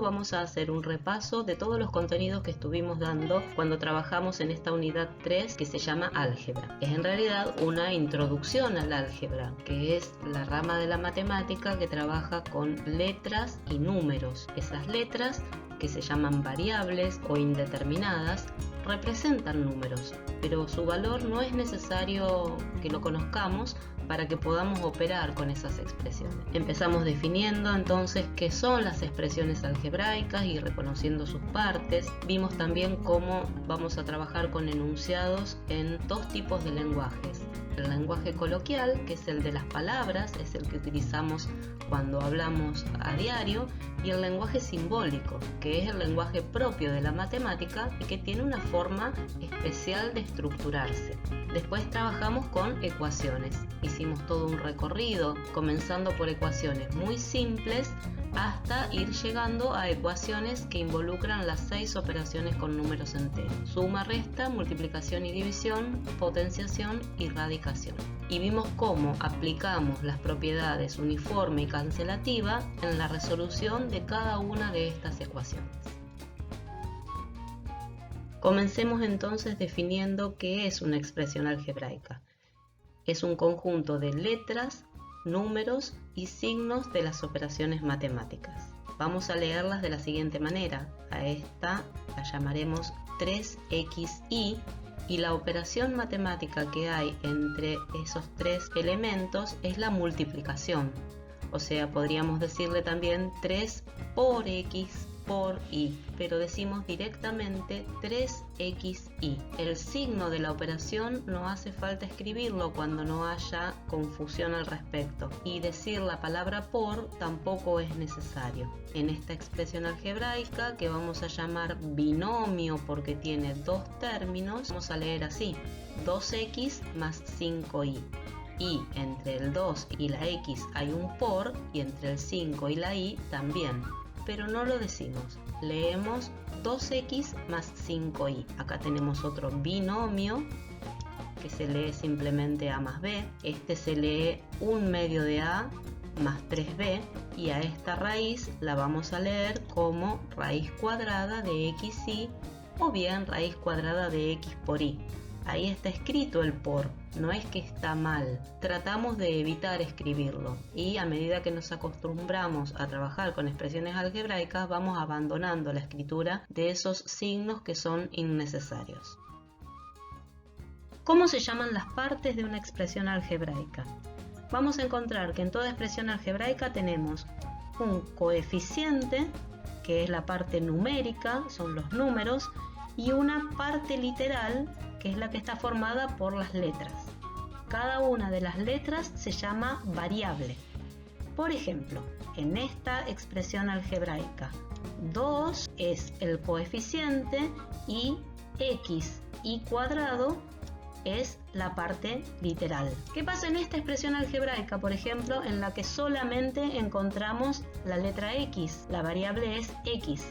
vamos a hacer un repaso de todos los contenidos que estuvimos dando cuando trabajamos en esta unidad 3 que se llama álgebra. Es en realidad una introducción al álgebra, que es la rama de la matemática que trabaja con letras y números. Esas letras, que se llaman variables o indeterminadas, representan números, pero su valor no es necesario que lo conozcamos para que podamos operar con esas expresiones. Empezamos definiendo entonces qué son las expresiones algebraicas y reconociendo sus partes. Vimos también cómo vamos a trabajar con enunciados en dos tipos de lenguajes. El lenguaje coloquial, que es el de las palabras, es el que utilizamos cuando hablamos a diario, y el lenguaje simbólico, que es el lenguaje propio de la matemática y que tiene una forma especial de estructurarse. Después trabajamos con ecuaciones. Hicimos todo un recorrido, comenzando por ecuaciones muy simples hasta ir llegando a ecuaciones que involucran las 6 operaciones con números enteros: suma, resta, multiplicación y división, potenciación y radicación. Y vimos cómo aplicamos las propiedades uniforme y cancelativa en la resolución de cada una de estas ecuaciones. Comencemos entonces definiendo qué es una expresión algebraica. Es un conjunto de letras, números y signos de las operaciones matemáticas. Vamos a leerlas de la siguiente manera. A esta la llamaremos 3xy y la operación matemática que hay entre esos tres elementos es la multiplicación. O sea, podríamos decirle también 3 por x por y, pero decimos directamente 3xy. El signo de la operación no hace falta escribirlo cuando no haya confusión al respecto, y decir la palabra por tampoco es necesario. En esta expresión algebraica, que vamos a llamar binomio porque tiene dos términos, vamos a leer así: 2x más 5y. Y entre el 2 y la x hay un por, y entre el 5 y la y también. Pero no lo decimos, leemos 2x más 5y. Acá tenemos otro binomio que se lee simplemente a más b. Este se lee 1 medio de a más 3b, y a esta raíz la vamos a leer como raíz cuadrada de xy o bien raíz cuadrada de x por y. Ahí está escrito el por, no es que está mal. Tratamos de evitar escribirlo, y a medida que nos acostumbramos a trabajar con expresiones algebraicas vamos abandonando la escritura de esos signos que son innecesarios. ¿Cómo se llaman las partes de una expresión algebraica? Vamos a encontrar que en toda expresión algebraica tenemos un coeficiente, que es la parte numérica, son los números, y una parte literal, que es la que está formada por las letras. Cada una de las letras se llama variable. Por ejemplo, en esta expresión algebraica, 2 es el coeficiente y x y cuadrado es la parte literal. ¿Qué pasa en esta expresión algebraica, por ejemplo, en la que solamente encontramos la letra x? La variable es x.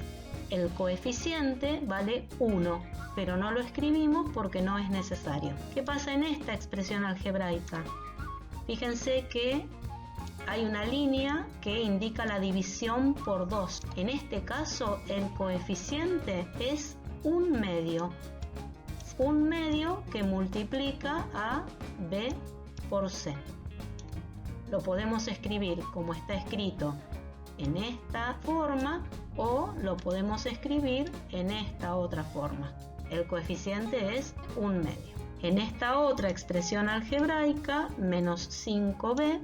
El coeficiente vale 1, pero no lo escribimos porque no es necesario. ¿Qué pasa en esta expresión algebraica? Fíjense que hay una línea que indica la división por 2. En este caso, el coeficiente es 1 medio. 1 medio que multiplica a b por c. Lo podemos escribir como está escrito en esta forma, o lo podemos escribir en esta otra forma. El coeficiente es 1 medio. En esta otra expresión algebraica, menos 5b,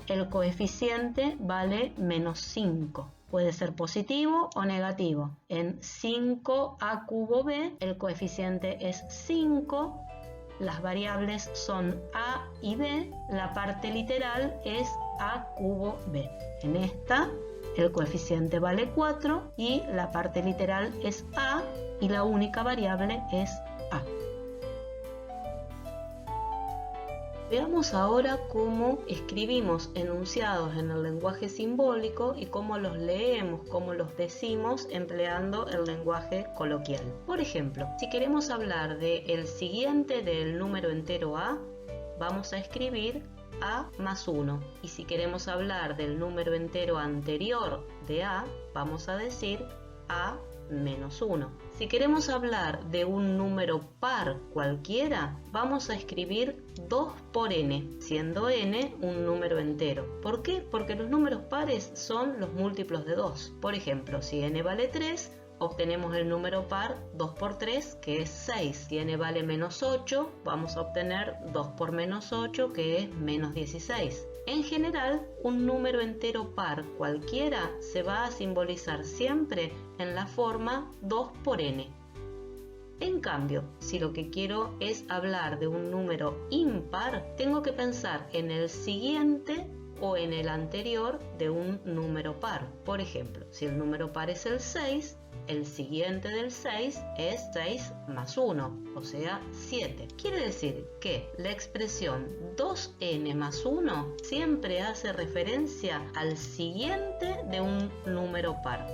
el coeficiente vale menos 5. Puede ser positivo o negativo. En 5a cubo b, el coeficiente es 5. Las variables son a y b. La parte literal es a cubo b. En esta, el coeficiente vale 4 y la parte literal es a, y la única variable es a. Veamos ahora cómo escribimos enunciados en el lenguaje simbólico y cómo los leemos, cómo los decimos empleando el lenguaje coloquial. Por ejemplo, si queremos hablar del siguiente del número entero a, vamos a escribir a más 1. Y si queremos hablar del número entero anterior de a, vamos a decir a menos 1. Si queremos hablar de un número par cualquiera, vamos a escribir 2 por n, siendo n un número entero. ¿Por qué? Porque los números pares son los múltiplos de 2. Por ejemplo, si n vale 3, obtenemos el número par 2 por 3, que es 6. Si n vale menos 8, vamos a obtener 2 por menos 8, que es menos 16. En general, un número entero par cualquiera se va a simbolizar siempre en la forma 2 por n. En cambio, si lo que quiero es hablar de un número impar, tengo que pensar en el siguiente o en el anterior de un número par. Por ejemplo, si el número par es el 6, el siguiente del 6 es 6 más 1, o sea, 7. Quiere decir que la expresión 2n más 1 siempre hace referencia al siguiente de un número par.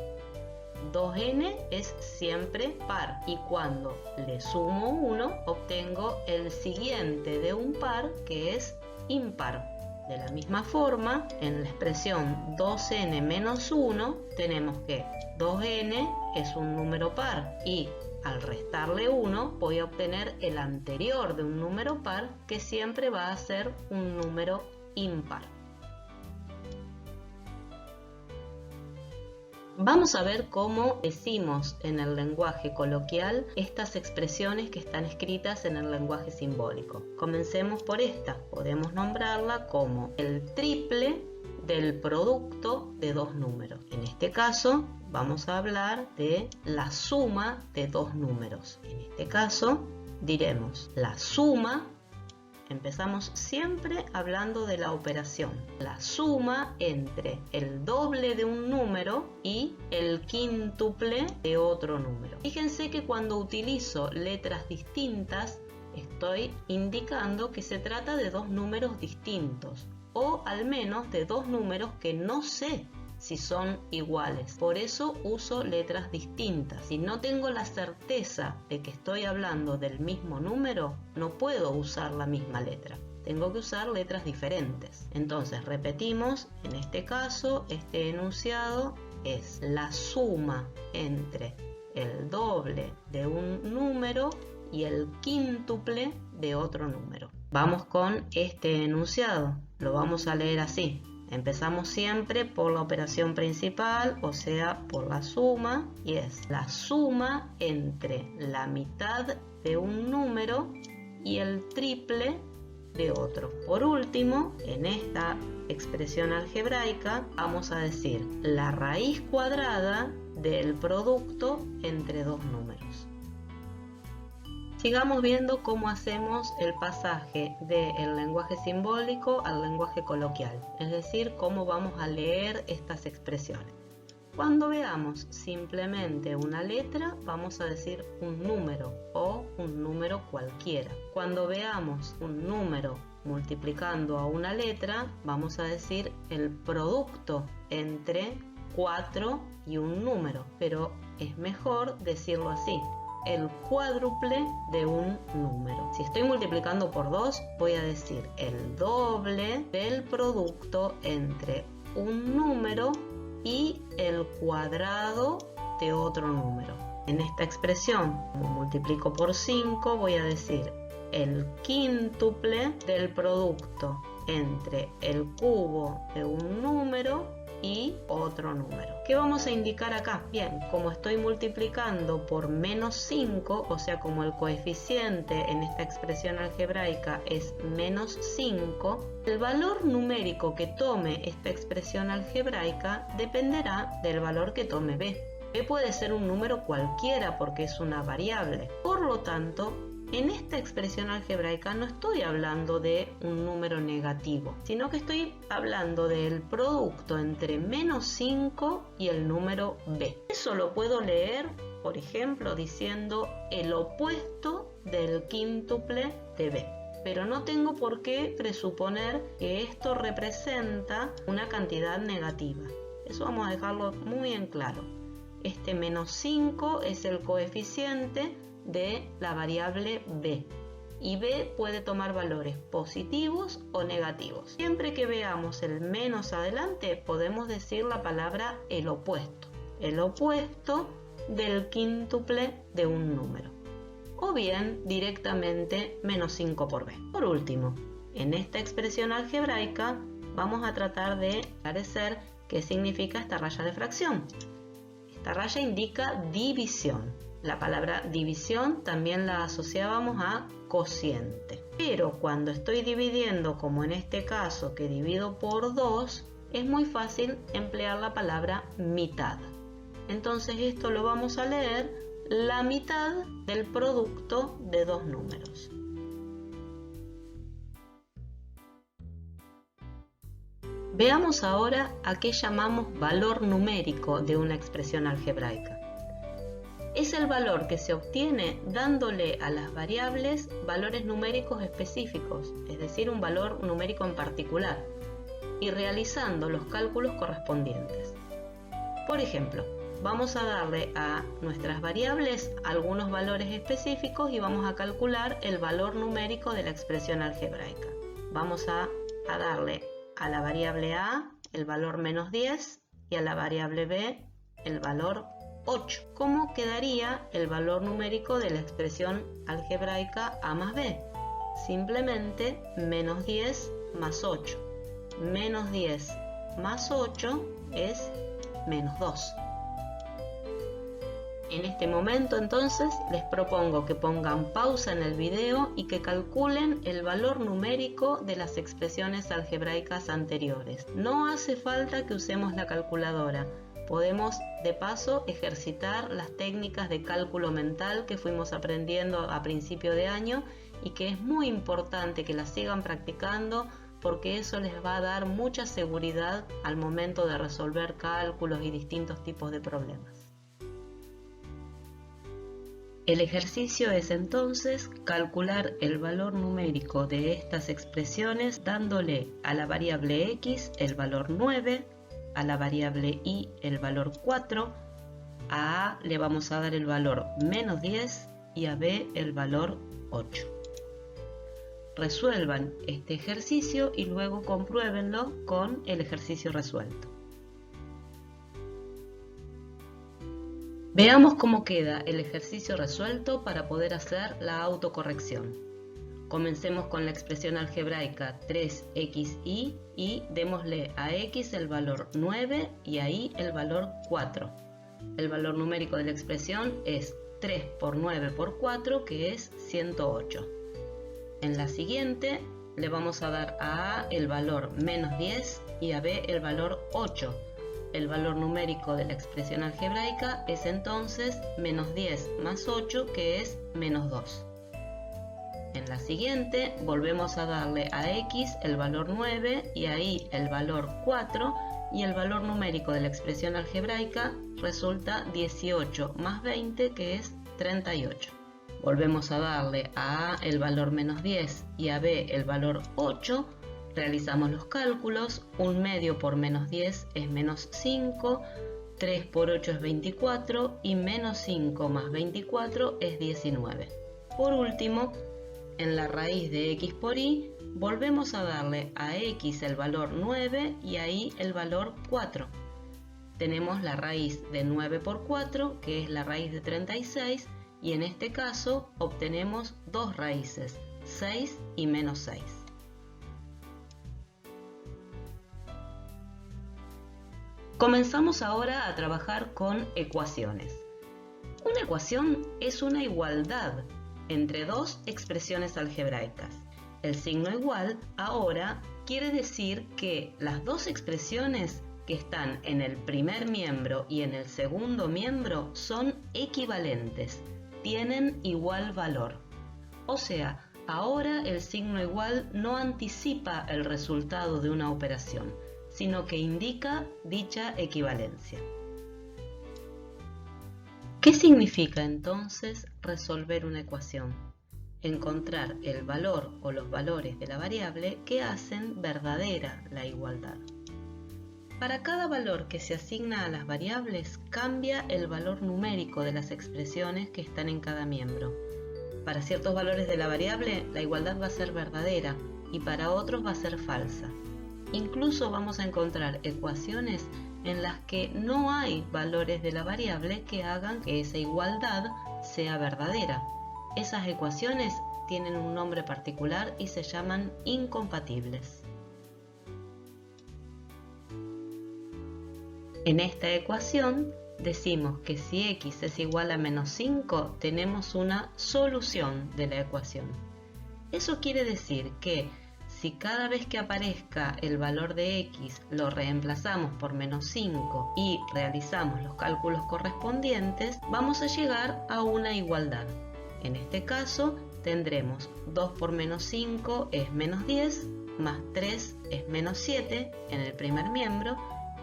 2n es siempre par y cuando le sumo 1 obtengo el siguiente de un par que es impar. De la misma forma, en la expresión 2n menos 1 tenemos que 2n es un número par y al restarle 1 voy a obtener el anterior de un número par que siempre va a ser un número impar. Vamos a ver cómo decimos en el lenguaje coloquial estas expresiones que están escritas en el lenguaje simbólico. Comencemos por esta. Podemos nombrarla como el triple del producto de dos números. En este caso, vamos a hablar de la suma de dos números. En este caso, diremos la suma. Empezamos siempre hablando de la operación. La suma entre el doble de un número y el quíntuple de otro número. Fíjense que cuando utilizo letras distintas, estoy indicando que se trata de dos números distintos, o al menos de dos números que no sé si son iguales. Por eso uso letras distintas. Si no tengo la certeza de que estoy hablando del mismo número, no puedo usar la misma letra. Tengo que usar letras diferentes. Entonces repetimos, en este caso, este enunciado es la suma entre el doble de un número y el quíntuple de otro número. Vamos con este enunciado. Lo vamos a leer así. Empezamos siempre por la operación principal, o sea, por la suma, y es la suma entre la mitad de un número y el triple de otro. Por último, en esta expresión algebraica vamos a decir la raíz cuadrada del producto entre dos números. Sigamos viendo cómo hacemos el pasaje del lenguaje simbólico al lenguaje coloquial, es decir, cómo vamos a leer estas expresiones. Cuando veamos simplemente una letra, vamos a decir un número o un número cualquiera. Cuando veamos un número multiplicando a una letra, vamos a decir el producto entre 4 y un número, pero es mejor decirlo así: el cuádruple de un número. Si estoy multiplicando por 2, voy a decir el doble del producto entre un número y el cuadrado de otro número. En esta expresión, como multiplico por 5, voy a decir el quíntuple del producto entre el cubo de un número y otro número. ¿Qué vamos a indicar acá? Bien, como estoy multiplicando por menos 5, o sea, como el coeficiente en esta expresión algebraica es menos 5, el valor numérico que tome esta expresión algebraica dependerá del valor que tome b. B puede ser un número cualquiera porque es una variable. Por lo tanto, en esta expresión algebraica no estoy hablando de un número negativo, sino que estoy hablando del producto entre menos 5 y el número b. Eso lo puedo leer, por ejemplo, diciendo el opuesto del quíntuple de b. Pero no tengo por qué presuponer que esto representa una cantidad negativa. Eso vamos a dejarlo muy en claro. Este menos 5 es el coeficiente de la variable b. y B puede tomar valores positivos o negativos. Siempre que veamos el menos adelante podemos decir la palabra el opuesto del quíntuple de un número, o bien directamente menos 5 por B. Por último, en esta expresión algebraica vamos a tratar de esclarecer qué significa esta raya de fracción. Esta raya indica división. La palabra división también la asociábamos a cociente. Pero cuando estoy dividiendo, como en este caso que divido por 2, es muy fácil emplear la palabra mitad. Entonces esto lo vamos a leer la mitad del producto de dos números. Veamos ahora a qué llamamos valor numérico de una expresión algebraica. Es el valor que se obtiene dándole a las variables valores numéricos específicos, es decir, un valor numérico en particular, y realizando los cálculos correspondientes. Por ejemplo, vamos a darle a nuestras variables algunos valores específicos y vamos a calcular el valor numérico de la expresión algebraica. Vamos a darle a la variable A el valor menos 10 y a la variable B el valor 8. ¿Cómo quedaría el valor numérico de la expresión algebraica A más B? Simplemente menos 10 más 8. Menos 10 más 8 es menos 2. En este momento entonces les propongo que pongan pausa en el video y que calculen el valor numérico de las expresiones algebraicas anteriores. No hace falta que usemos la calculadora. Podemos de paso ejercitar las técnicas de cálculo mental que fuimos aprendiendo a principio de año y que es muy importante que las sigan practicando porque eso les va a dar mucha seguridad al momento de resolver cálculos y distintos tipos de problemas. El ejercicio es entonces calcular el valor numérico de estas expresiones dándole a la variable x el valor 9, a la variable y el valor 4, a A le vamos a dar el valor menos 10 y a B el valor 8. Resuelvan este ejercicio y luego compruébenlo con el ejercicio resuelto. Veamos cómo queda el ejercicio resuelto para poder hacer la autocorrección. Comencemos con la expresión algebraica 3xy y démosle a x el valor 9 y a y el valor 4. El valor numérico de la expresión es 3 por 9 por 4, que es 108. En la siguiente le vamos a dar a A el valor menos 10 y a B el valor 8. El valor numérico de la expresión algebraica es entonces menos 10 más 8, que es menos 2. En la siguiente volvemos a darle a x el valor 9 y a y el valor 4 y el valor numérico de la expresión algebraica resulta 18 más 20, que es 38. Volvemos a darle a A el valor menos 10 y a B el valor 8. Realizamos los cálculos, 1 medio por menos 10 es menos 5, 3 por 8 es 24 y menos 5 más 24 es 19. Por último, en la raíz de x por y, volvemos a darle a x el valor 9 y a y el valor 4. Tenemos la raíz de 9 por 4, que es la raíz de 36, y en este caso obtenemos dos raíces, 6 y menos 6. Comenzamos ahora a trabajar con ecuaciones. Una ecuación es una igualdad entre dos expresiones algebraicas. El signo igual ahora quiere decir que las dos expresiones que están en el primer miembro y en el segundo miembro son equivalentes, tienen igual valor. O sea, ahora el signo igual no anticipa el resultado de una operación, sino que indica dicha equivalencia. ¿Qué significa entonces resolver una ecuación? Encontrar el valor o los valores de la variable que hacen verdadera la igualdad. Para cada valor que se asigna a las variables, cambia el valor numérico de las expresiones que están en cada miembro. Para ciertos valores de la variable, la igualdad va a ser verdadera y para otros va a ser falsa. Incluso vamos a encontrar ecuaciones en las que no hay valores de la variable que hagan que esa igualdad sea verdadera. Esas ecuaciones tienen un nombre particular y se llaman incompatibles. En esta ecuación decimos que si x es igual a menos 5, tenemos una solución de la ecuación. Eso quiere decir que si cada vez que aparezca el valor de x lo reemplazamos por menos 5 y realizamos los cálculos correspondientes, vamos a llegar a una igualdad. En este caso tendremos 2 por menos 5 es menos 10, más 3 es menos 7 en el primer miembro,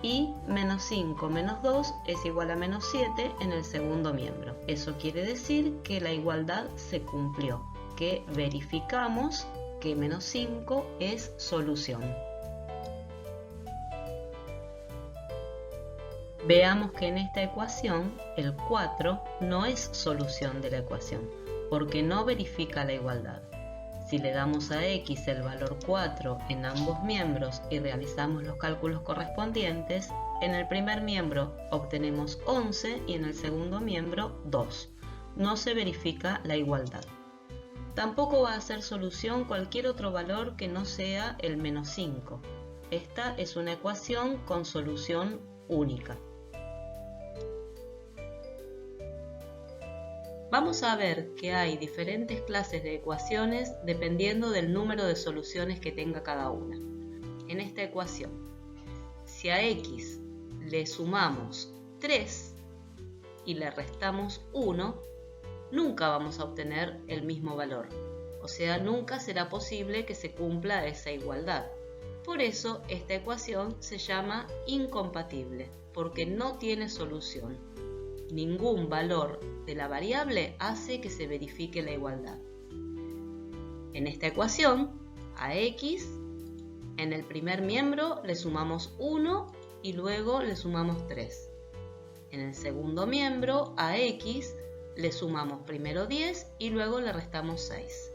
y menos 5 menos 2 es igual a menos 7 en el segundo miembro. Eso quiere decir que la igualdad se cumplió, que verificamos que menos 5 es solución. Veamos que en esta ecuación el 4 no es solución de la ecuación, porque no verifica la igualdad. Si le damos a x el valor 4 en ambos miembros y realizamos los cálculos correspondientes, en el primer miembro obtenemos 11 y en el segundo miembro 2. No se verifica la igualdad. Tampoco va a ser solución cualquier otro valor que no sea el menos 5. Esta es una ecuación con solución única. Vamos a ver que hay diferentes clases de ecuaciones dependiendo del número de soluciones que tenga cada una. En esta ecuación, si a x le sumamos 3 y le restamos 1, nunca vamos a obtener el mismo valor. O sea, nunca será posible que se cumpla esa igualdad. Por eso, esta ecuación se llama incompatible, porque no tiene solución. Ningún valor de la variable hace que se verifique la igualdad. En esta ecuación, a x, en el primer miembro le sumamos 1 y luego le sumamos 3. En el segundo miembro, a x, le sumamos primero 10 y luego le restamos 6.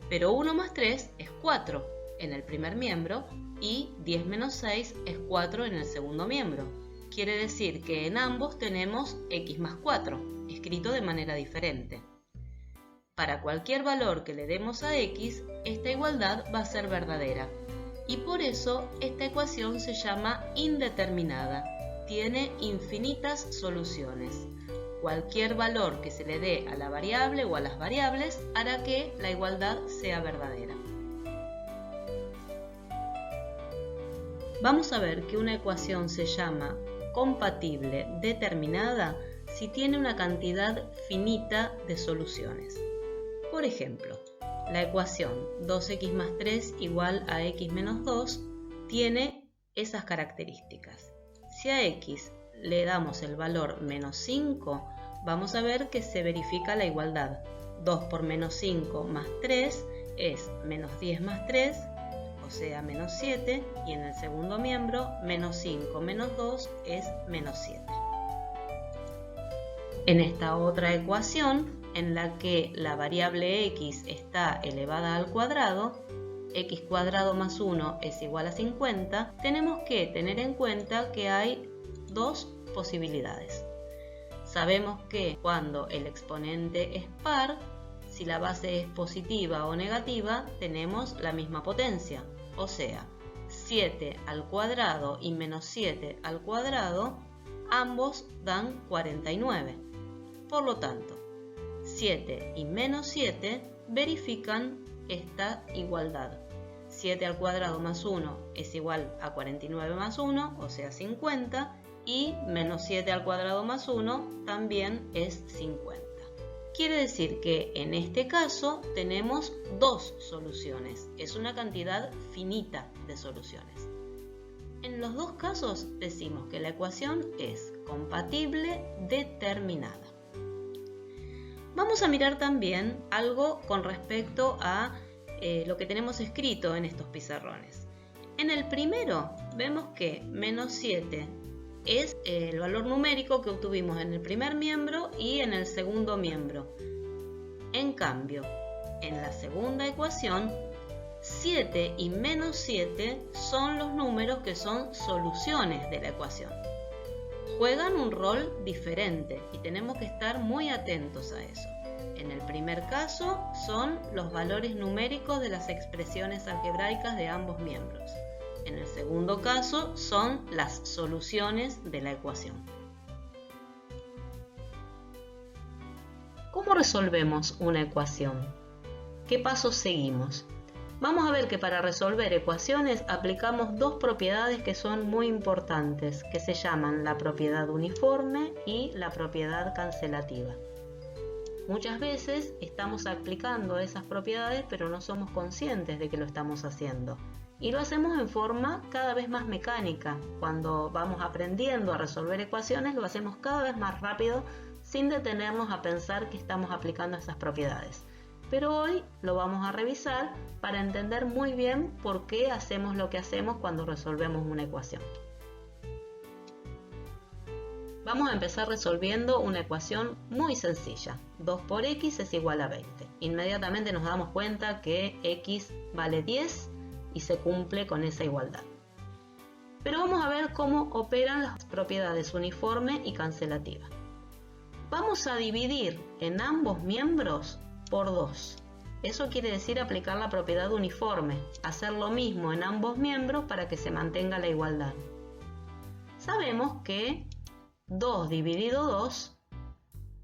Pero 1 más 3 es 4 en el primer miembro y 10 menos 6 es 4 en el segundo miembro. Quiere decir que en ambos tenemos x más 4, escrito de manera diferente. Para cualquier valor que le demos a x, esta igualdad va a ser verdadera. Y por eso esta ecuación se llama indeterminada. Tiene infinitas soluciones. Cualquier valor que se le dé a la variable o a las variables hará que la igualdad sea verdadera. Vamos a ver que una ecuación se llama compatible determinada si tiene una cantidad finita de soluciones. Por ejemplo, la ecuación 2x más 3 igual a x menos 2 tiene esas características. Si a x le damos el valor menos 5, vamos a ver que se verifica la igualdad. 2 por menos 5 más 3 es menos 10 más 3, o sea menos 7, y en el segundo miembro menos 5 menos 2 es menos 7. En esta otra ecuación, en la que la variable x está elevada al cuadrado, x cuadrado más 1 es igual a 50, tenemos que tener en cuenta que hay dos posibilidades. Sabemos que cuando el exponente es par, si la base es positiva o negativa, tenemos la misma potencia. O sea, 7 al cuadrado y menos 7 al cuadrado, ambos dan 49. Por lo tanto, 7 y menos 7 verifican esta igualdad. 7 al cuadrado más 1 es igual a 49 más 1, o sea 50, y menos 7 al cuadrado más 1 también es 50. Quiere decir que en este caso tenemos dos soluciones. Es una cantidad finita de soluciones. En los dos casos decimos que la ecuación es compatible determinada. Vamos a mirar también algo con respecto a lo que tenemos escrito en estos pizarrones. En el primero vemos que menos 7 es el valor numérico que obtuvimos en el primer miembro y en el segundo miembro. En cambio, en la segunda ecuación, 7 y menos 7 son los números que son soluciones de la ecuación. Juegan un rol diferente y tenemos que estar muy atentos a eso. En el primer caso son los valores numéricos de las expresiones algebraicas de ambos miembros. En el segundo caso son las soluciones de la ecuación. ¿Cómo resolvemos una ecuación? ¿Qué pasos seguimos? Vamos a ver que para resolver ecuaciones aplicamos dos propiedades que son muy importantes, que se llaman la propiedad uniforme y la propiedad cancelativa. Muchas veces estamos aplicando esas propiedades, pero no somos conscientes de que lo estamos haciendo. Y lo hacemos en forma cada vez más mecánica. Cuando vamos aprendiendo a resolver ecuaciones, lo hacemos cada vez más rápido, sin detenernos a pensar que estamos aplicando esas propiedades. Pero hoy lo vamos a revisar para entender muy bien por qué hacemos lo que hacemos cuando resolvemos una ecuación. Vamos a empezar resolviendo una ecuación muy sencilla. 2 por x es igual a 20. Inmediatamente nos damos cuenta que x vale 10 y se cumple con esa igualdad. Pero vamos a ver cómo operan las propiedades uniforme y cancelativa. Vamos a dividir en ambos miembros por 2. Eso quiere decir aplicar la propiedad uniforme, hacer lo mismo en ambos miembros para que se mantenga la igualdad. Sabemos que 2 dividido 2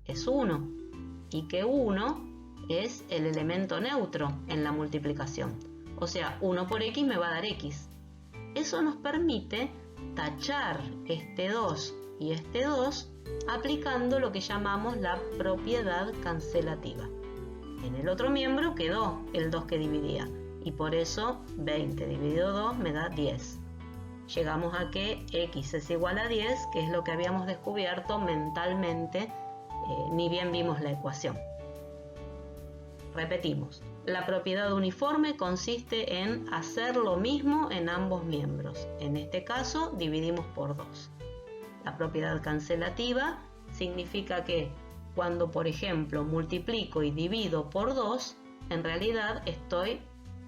es 1 y que 1 es el elemento neutro en la multiplicación. O sea, 1 por x me va a dar x. Eso nos permite tachar este 2 y este 2 aplicando lo que llamamos la propiedad cancelativa. En el otro miembro quedó el 2 que dividía y por eso 20 dividido 2 me da 10. Llegamos a que x es igual a 10, que es lo que habíamos descubierto mentalmente, ni bien vimos la ecuación. Repetimos, la propiedad uniforme consiste en hacer lo mismo en ambos miembros. En este caso dividimos por 2. La propiedad cancelativa significa que cuando, por ejemplo, multiplico y divido por 2, en realidad estoy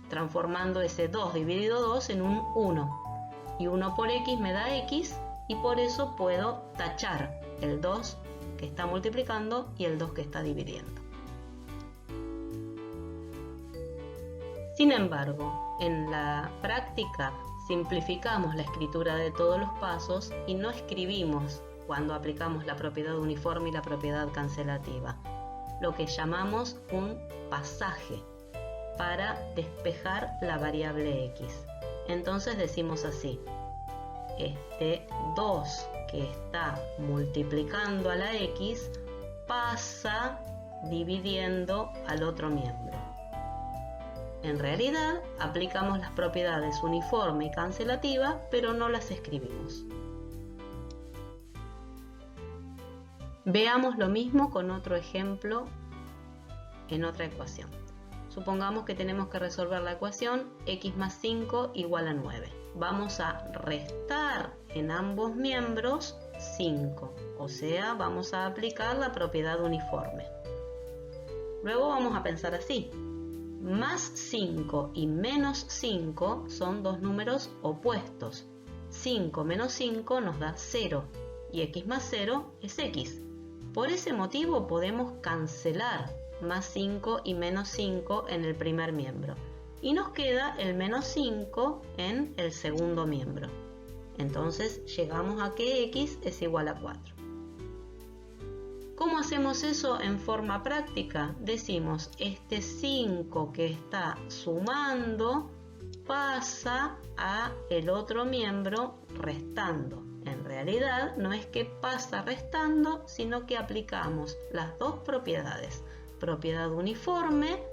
transformando ese 2 dividido 2 en un 1. Y 1 por x me da x y por eso puedo tachar el 2 que está multiplicando y el 2 que está dividiendo. Sin embargo, en la práctica simplificamos la escritura de todos los pasos y no escribimos cuando aplicamos la propiedad uniforme y la propiedad cancelativa, lo que llamamos un pasaje para despejar la variable x. Entonces decimos así, este 2 que está multiplicando a la x pasa dividiendo al otro miembro. En realidad aplicamos las propiedades uniforme y cancelativa, pero no las escribimos. Veamos lo mismo con otro ejemplo en otra ecuación. Supongamos que tenemos que resolver la ecuación x más 5 igual a 9. Vamos a restar en ambos miembros 5, o sea, vamos a aplicar la propiedad uniforme. Luego vamos a pensar así. Más 5 y menos 5 son dos números opuestos. 5 menos 5 nos da 0 y x más 0 es x. Por ese motivo podemos cancelar más 5 y menos 5 en el primer miembro y nos queda el menos 5 en el segundo miembro. Entonces llegamos a que x es igual a 4. ¿Cómo hacemos eso en forma práctica? Decimos, este 5 que está sumando pasa a el otro miembro restando. En realidad no es que pasa restando, sino que aplicamos las dos propiedades, propiedad uniforme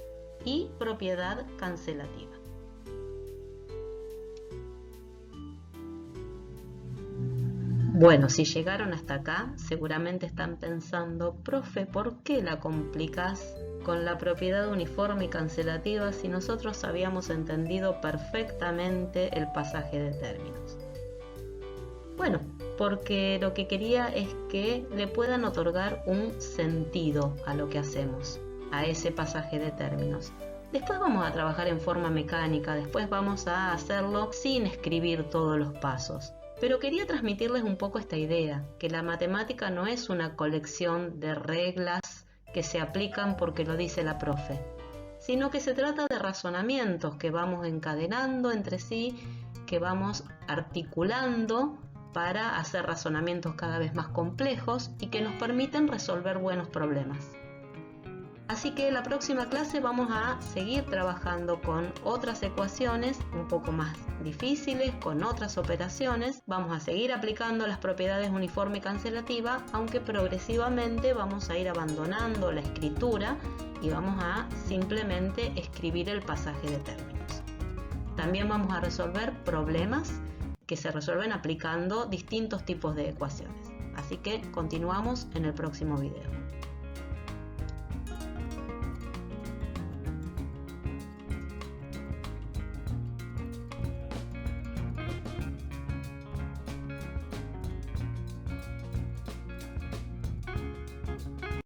y propiedad cancelativa. Bueno, si llegaron hasta acá, seguramente están pensando, profe, ¿por qué la complicás con la propiedad uniforme y cancelativa si nosotros habíamos entendido perfectamente el pasaje de términos? Bueno, porque lo que quería es que le puedan otorgar un sentido a lo que hacemos. a ese pasaje de términos. Después vamos a trabajar en forma mecánica, después vamos a hacerlo sin escribir todos los pasos. Pero quería transmitirles un poco esta idea, que la matemática no es una colección de reglas que se aplican porque lo dice la profe, sino que se trata de razonamientos que vamos encadenando entre sí, que vamos articulando para hacer razonamientos cada vez más complejos y que nos permiten resolver buenos problemas. Así que en la próxima clase vamos a seguir trabajando con otras ecuaciones un poco más difíciles, con otras operaciones. Vamos a seguir aplicando las propiedades uniforme y cancelativa, aunque progresivamente vamos a ir abandonando la escritura y vamos a simplemente escribir el pasaje de términos. También vamos a resolver problemas que se resuelven aplicando distintos tipos de ecuaciones. Así que continuamos en el próximo video.